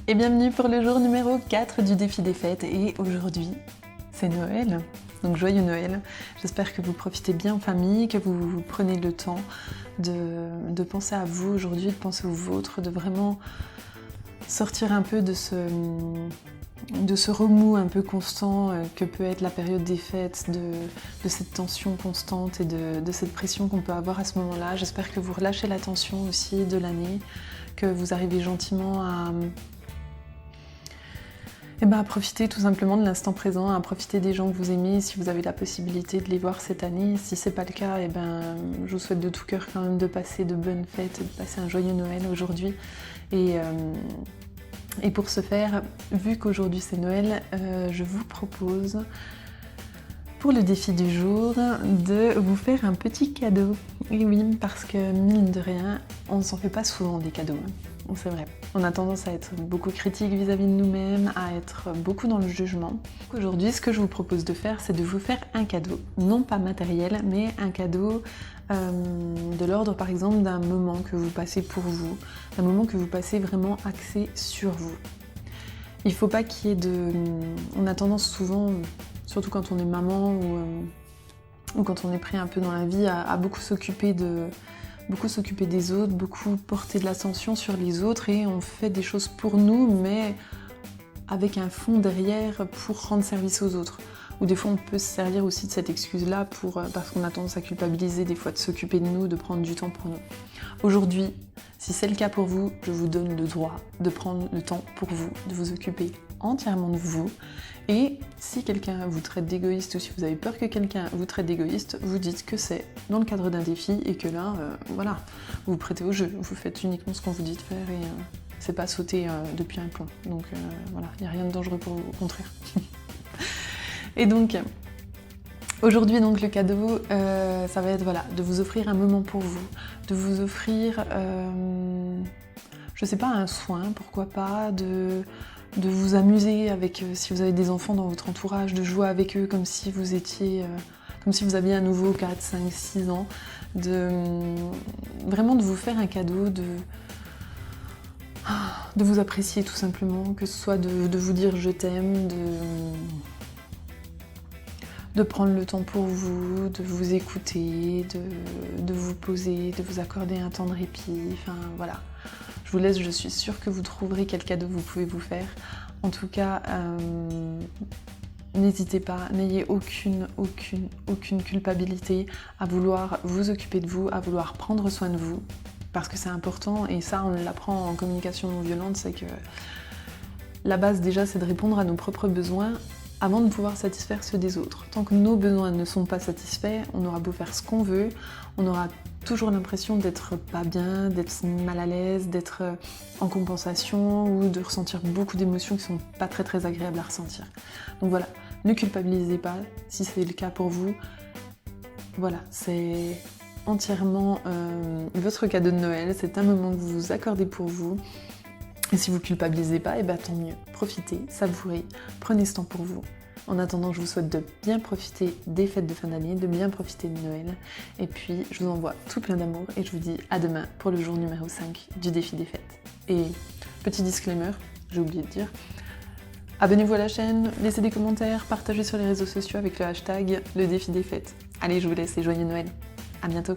Et bienvenue pour le jour numéro 4 du défi des fêtes. Et aujourd'hui, c'est Noël. Donc joyeux Noël. J'espère que vous profitez bien en famille, que vous prenez le temps de penser à vous aujourd'hui, de penser aux vôtres, de vraiment sortir un peu de ce remous un peu constant que peut être la période des fêtes, de cette tension constante et de cette pression qu'on peut avoir à ce moment-là. J'espère que vous relâchez la tension aussi de l'année, que vous arrivez gentiment à profiter tout simplement de l'instant présent, à profiter des gens que vous aimez, si vous avez la possibilité de les voir cette année. Si c'est pas le cas, je vous souhaite de tout cœur quand même de passer de bonnes fêtes, de passer un joyeux Noël aujourd'hui. Et pour ce faire, vu qu'aujourd'hui c'est Noël, je vous propose pour le défi du jour de vous faire un petit cadeau. Et oui, parce que mine de rien, on ne s'en fait pas souvent des cadeaux. C'est vrai. On a tendance à être beaucoup critique vis-à-vis de nous-mêmes, à être beaucoup dans le jugement. Aujourd'hui, ce que je vous propose de faire, c'est de vous faire un cadeau. Non pas matériel, mais un cadeau de l'ordre par exemple d'un moment que vous passez pour vous, un moment que vous passez vraiment axé sur vous. Il ne faut pas qu'il y ait de... On a tendance souvent, surtout quand on est maman ou quand on est pris un peu dans la vie, à beaucoup s'occuper des autres, beaucoup porter de l'attention sur les autres et on fait des choses pour nous mais avec un fond derrière pour rendre service aux autres. Ou des fois on peut se servir aussi de cette excuse-là parce qu'on a tendance à culpabiliser des fois de s'occuper de nous, de prendre du temps pour nous. Aujourd'hui, si c'est le cas pour vous, je vous donne le droit de prendre le temps pour vous, de vous occuper entièrement de vous. Et si quelqu'un vous traite d'égoïste ou si vous avez peur que quelqu'un vous traite d'égoïste, vous dites que c'est dans le cadre d'un défi et que là, voilà, vous vous prêtez au jeu, vous faites uniquement ce qu'on vous dit de faire et c'est pas sauter depuis un pont. Donc voilà, il n'y a rien de dangereux pour vous, au contraire. Et donc, aujourd'hui, donc, le cadeau, ça va être voilà, de vous offrir un moment pour vous, de vous offrir, je sais pas, un soin, pourquoi pas, de vous amuser avec, si vous avez des enfants dans votre entourage, de jouer avec eux comme si vous étiez, comme si vous aviez un nouveau 4, 5, 6 ans, vraiment de vous faire un cadeau, de vous apprécier tout simplement, que ce soit de vous dire je t'aime, de prendre le temps pour vous, de vous écouter, de vous poser, de vous accorder un temps de répit, enfin voilà. Je vous laisse, je suis sûre que vous trouverez quel cadeau vous pouvez vous faire. En tout cas, n'hésitez pas, n'ayez aucune culpabilité à vouloir vous occuper de vous, à vouloir prendre soin de vous, parce que c'est important, et ça on l'apprend en communication non violente, c'est que la base déjà c'est de répondre à nos propres besoins avant de pouvoir satisfaire ceux des autres. Tant que nos besoins ne sont pas satisfaits, on aura beau faire ce qu'on veut, on aura toujours l'impression d'être pas bien, d'être mal à l'aise, d'être en compensation ou de ressentir beaucoup d'émotions qui sont pas très agréables à ressentir. Donc voilà, ne culpabilisez pas si c'est le cas pour vous. Voilà, c'est entièrement votre cadeau de Noël, c'est un moment que vous vous accordez pour vous. Et si vous culpabilisez pas, tant mieux. Profitez, savourez, prenez ce temps pour vous. En attendant, je vous souhaite de bien profiter des fêtes de fin d'année, de bien profiter de Noël. Et puis, je vous envoie tout plein d'amour et je vous dis à demain pour le jour numéro 5 du défi des fêtes. Et petit disclaimer, j'ai oublié de dire, abonnez-vous à la chaîne, laissez des commentaires, partagez sur les réseaux sociaux avec le hashtag le défi des fêtes. Allez, je vous laisse et joyeux Noël. À bientôt.